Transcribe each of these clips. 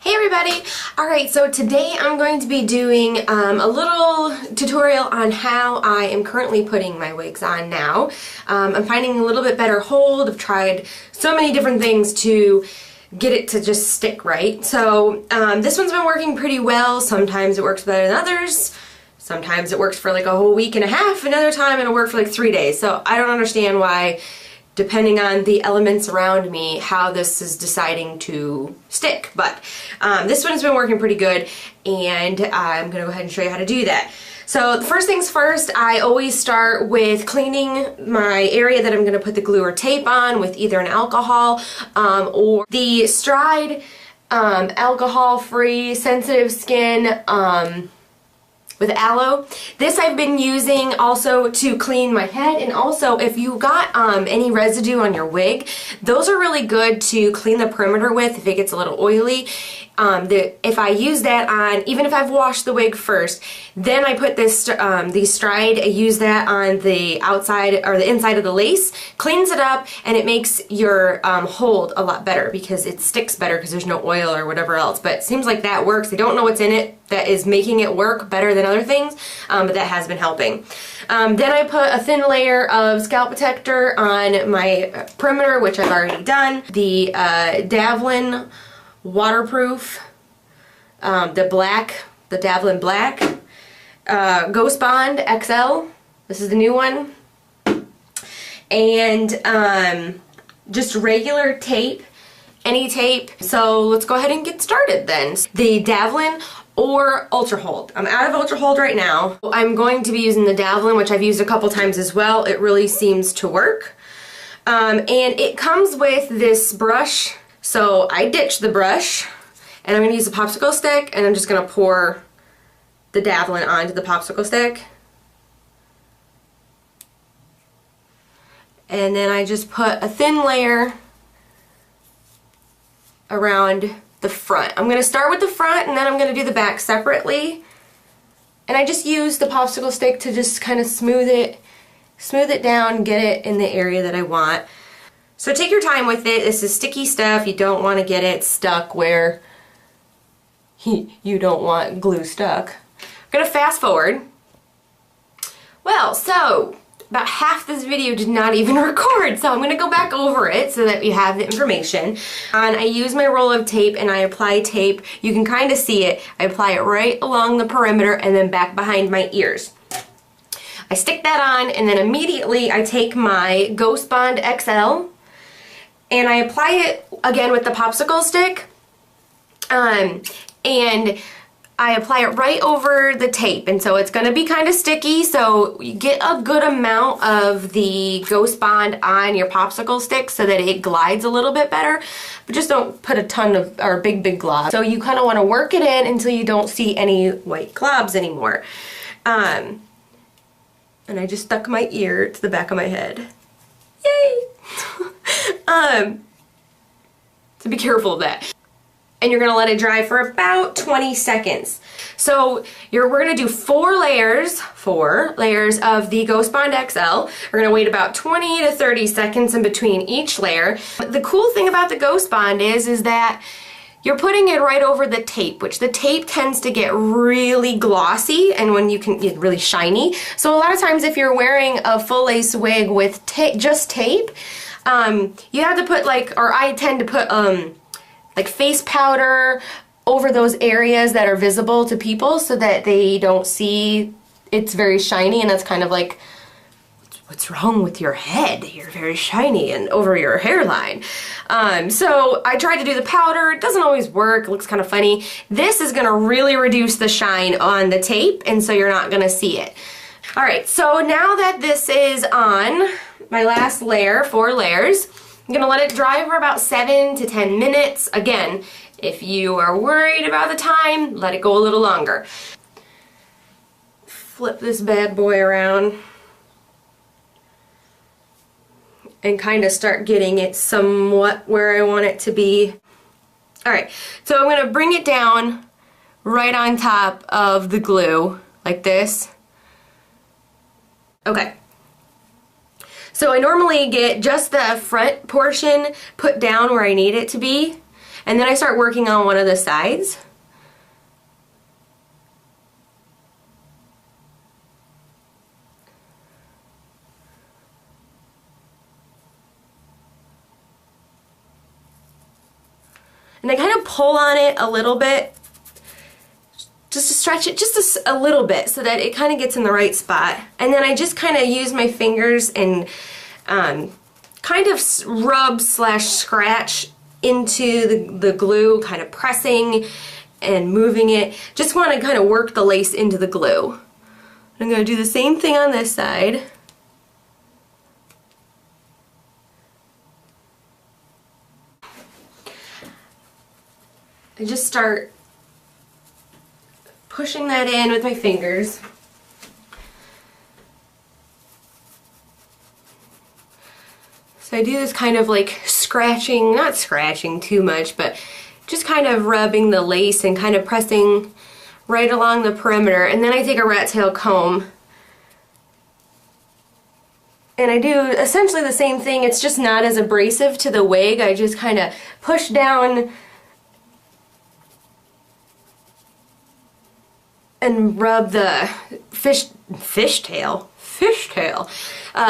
Hey everybody! Alright, so today I'm going to be doing a little tutorial on how I am currently putting my wigs on now. I'm finding a little bit better hold. I've tried so many different things to get it to just stick right. So this one's been working pretty well. Sometimes it works better than others. Sometimes it works for like a whole week and a half. Another time it'll work for like 3 days. So I don't understand why, depending on the elements around me, how this is deciding to stick. But this one's been working pretty good, and I'm gonna go ahead and show you how to do that. So the first things first, I always start with cleaning my area that I'm gonna put the glue or tape on with either an alcohol or the Stride alcohol-free sensitive skin with aloe. This I've been using also to clean my head, and also if you got any residue on your wig, those are really good to clean the perimeter with if it gets a little oily. If I use that on, even if I've washed the wig first, then I put this the Stride, I use that on the outside or the inside of the lace, cleans it up, and it makes your hold a lot better because it sticks better because there's no oil or whatever else. But it seems like that works. I don't know what's in it that is making it work better than other things, but that has been helping. Then I put a thin layer of scalp protector on my perimeter, which I've already done. The Davlin waterproof, the Davlin Black Ghost Bond XL. This is the new one. And just regular tape, any tape. So let's go ahead and get started then. The Davlin or Ultra Hold. I'm out of Ultra Hold right now. I'm going to be using the Davlin, which I've used a couple times as well. It really seems to work. And it comes with this brush. So I ditched the brush, and I'm going to use a popsicle stick, and I'm just going to pour the Davlin onto the popsicle stick. And then I just put a thin layer around the front. I'm going to start with the front, and then I'm going to do the back separately. And I just use the popsicle stick to just kind of smooth it down, get it in the area that I want. So take your time with it. This is sticky stuff. You don't want to get it stuck where you don't want glue stuck. I'm going to fast forward. Well, so about half this video did not even record, so I'm going to go back over it so that you have the information. And I use my roll of tape and I apply tape. You can kind of see it. I apply it right along the perimeter and then back behind my ears. I stick that on, and then immediately I take my Ghost Bond XL and I apply it again with the popsicle stick, and I apply it right over the tape, and so it's going to be kind of sticky, so you get a good amount of the Ghost Bond on your popsicle stick so that it glides a little bit better, but just don't put a ton of, or big glob. So you kind of want to work it in until you don't see any white globs anymore. And I just stuck my ear to the back of my head. Yay! So be careful of that. And you're gonna let it dry for about 20 seconds. So we're gonna do four layers of the Ghost Bond XL. We're gonna wait about 20 to 30 seconds in between each layer. The cool thing about the Ghost Bond is that you're putting it right over the tape, which the tape tends to get really glossy, and when you can get really shiny. So a lot of times if you're wearing a full lace wig with just tape, you have to put I tend to put like face powder over those areas that are visible to people so that they don't see it's very shiny, and that's kind of like, what's wrong with your head? You're very shiny and over your hairline. So I tried to do the powder. It doesn't always work. It looks kind of funny. This is going to really reduce the shine on the tape, and so you're not going to see it. Alright, so now that this is on my last layer, 4 layers, I'm going to let it dry for about 7 to 10 minutes. Again, if you are worried about the time, let it go a little longer. Flip this bad boy around and kind of start getting it somewhat where I want it to be. Alright, so I'm going to bring it down right on top of the glue, like this. Okay. So I normally get just the front portion put down where I need it to be, And then I start working on one of the sides. And I kind of pull on it a little bit, just to stretch it just a little bit so that it kind of gets in the right spot. And then I just kind of use my fingers and kind of rub slash scratch into the glue, kind of pressing and moving it. Just want to kind of work the lace into the glue. I'm going to do the same thing on this side. I just start pushing that in with my fingers. So I do this kind of like scratching, not scratching too much, but just kind of rubbing the lace and kind of pressing right along the perimeter. And then I take a rat tail comb and I do essentially the same thing. It's just not as abrasive to the wig. I just kind of push down and rub the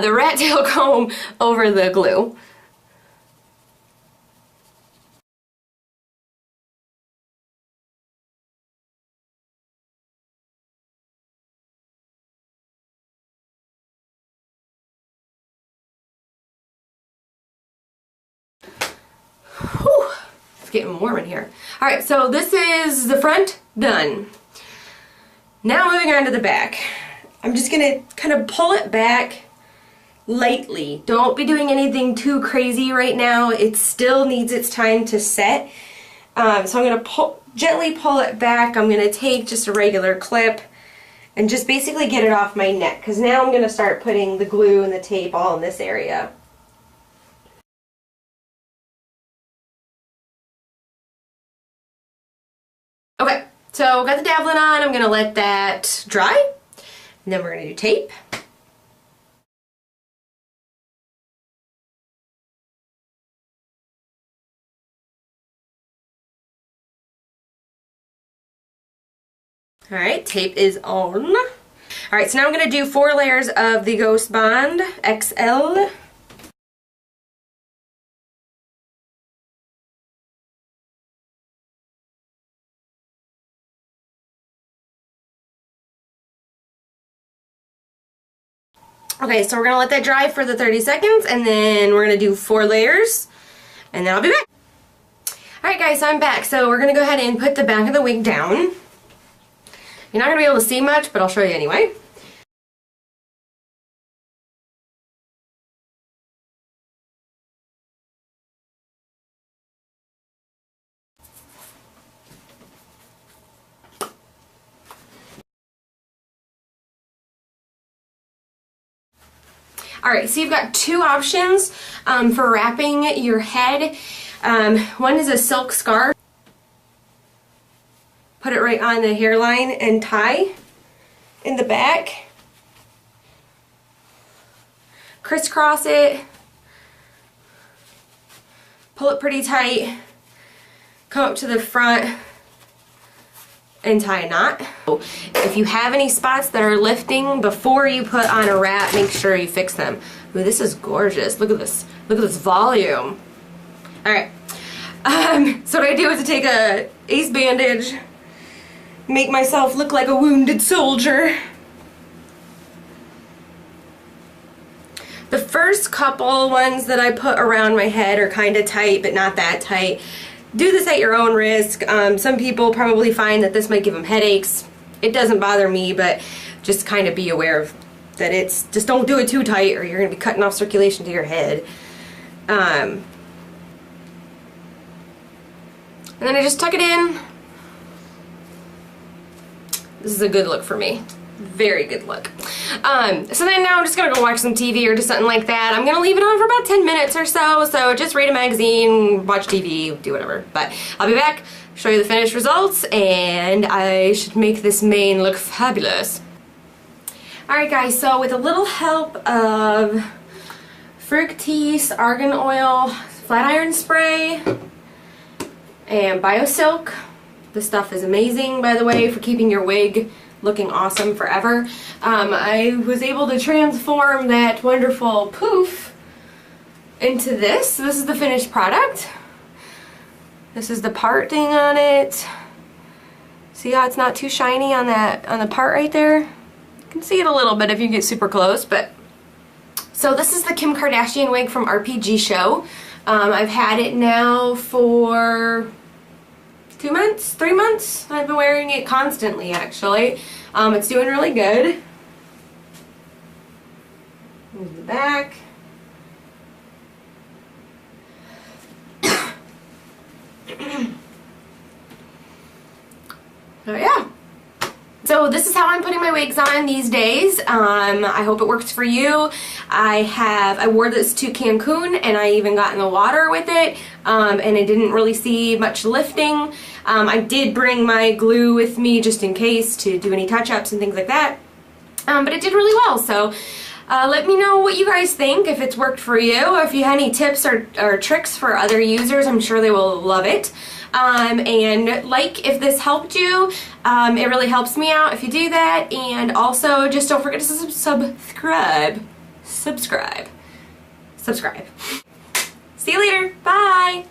the rat tail comb over the glue. Whew, it's getting warm in here. Alright, so this is the front done. Now moving on to the back. I'm just going to kind of pull it back lightly. Don't be doing anything too crazy right now. It still needs its time to set. So I'm going to gently pull it back. I'm going to take just a regular clip and just basically get it off my neck, because now I'm going to start putting the glue and the tape all in this area. Okay. So got the dabbling on, I'm going to let that dry, and then we're going to do tape. Alright, tape is on. Alright, so now I'm going to do 4 layers of the Ghost Bond XL. Okay, so we're going to let that dry for the 30 seconds, and then we're going to do 4 layers, and then I'll be back. Alright guys, so I'm back. So we're going to go ahead and put the back of the wig down. You're not going to be able to see much, but I'll show you anyway. Alright, so you've got 2 options for wrapping your head. One is a silk scarf. Put it right on the hairline and tie in the back. Crisscross it. Pull it pretty tight. Come up to the front and tie a knot. If you have any spots that are lifting before you put on a wrap, make sure you fix them. Ooh, this is gorgeous. Look at this. Look at this volume. Alright. So what I do is I take a ace bandage, make myself look like a wounded soldier. The first couple ones that I put around my head are kind of tight, but not that tight. Do this at your own risk. Some people probably find that this might give them headaches. It doesn't bother me, but just kind of be aware of that. It's just don't do it too tight or you're going to be cutting off circulation to your head. And then I just tuck it in. This is a good look for me. Very good look. So then now I'm just gonna go watch some TV or do something like that. I'm gonna leave it on for about 10 minutes or so, so just read a magazine, watch TV, do whatever. But I'll be back, show you the finished results, and I should make this mane look fabulous. Alright guys, so with a little help of Fructis Argan Oil Flat Iron Spray And BioSilk. This stuff is amazing, by the way, for keeping your wig looking awesome forever. I was able to transform that wonderful poof into this. This is the finished product. This is the part thing on it. See how it's not too shiny on the part right there? You can see it a little bit if you get super close, but so this is the Kim Kardashian wig from RPG Show. I've had it now for 2 months, 3 months. I've been wearing it constantly, actually. It's doing really good. Here's the back. So yeah. So this is how I'm putting my wigs on these days. I hope it works for you. I wore this to Cancun and I even got in the water with it, and I didn't really see much lifting. I did bring my glue with me just in case to do any touch-ups and things like that, but it did really well. So let me know what you guys think, if it's worked for you, or if you have any tips or tricks for other users. I'm sure they will love it. And like if this helped you, it really helps me out if you do that. And also just don't forget to subscribe. See you later. Bye.